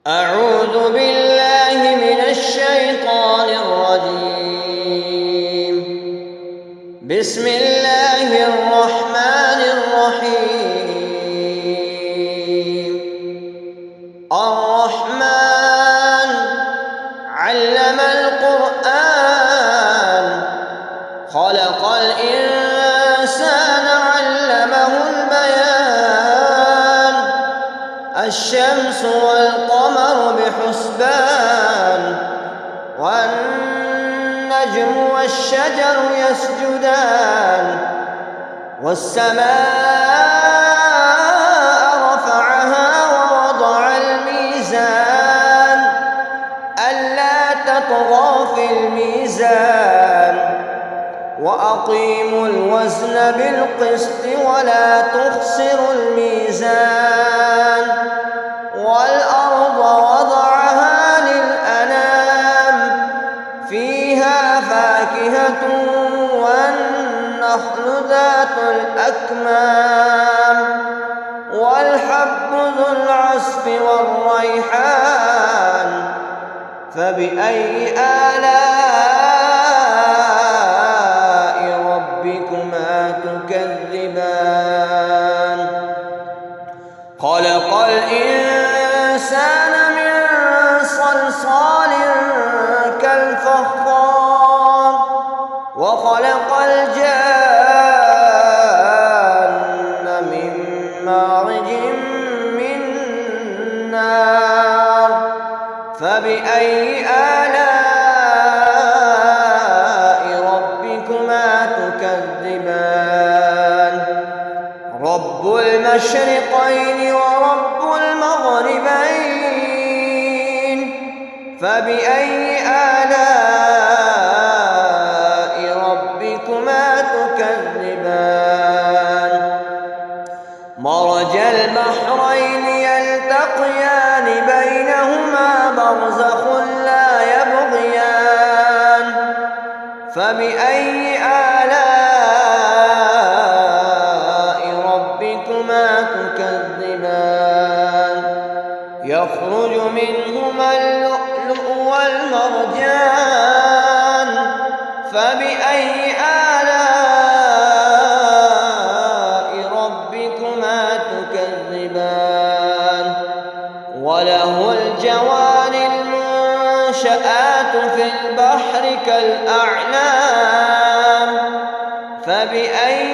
أعوذ بالله من الشيطان الرجيم. بسم الله الرحمن الرحيم. الرحمن علم القرآن خلق الإنسان علمه البيان. الشمس والقمر بحسبان والنجم والشجر يسجدان والسماء رفعها ووضع الميزان ألا تطغوا في الميزان وأقيموا الوزن بالقسط ولا تخسروا الميزان والأرض وضعها للأنام فيها فاكهة والنخل ذات الأكمام والحب ذو العصف والريحان فبأي آلاء ربكما تكذبان. خلق الإنسان من صلصال كالفخار وخلق الجان من مارج من نار فبأي آلاء ربكما تكذبان. رب المشرقين ورب المغربين فبأي آلاء ربكما تكذبان. مرج البحرين يلتقيان بينهما برزخ لا يبغيان فبأي آلاء ربكما تكذبان. يخرج منهما اللؤلؤ والمرجان فبأي آلاء ربكما تكذبان. وله الجوار المنشآت في البحر كالأعلام فبأي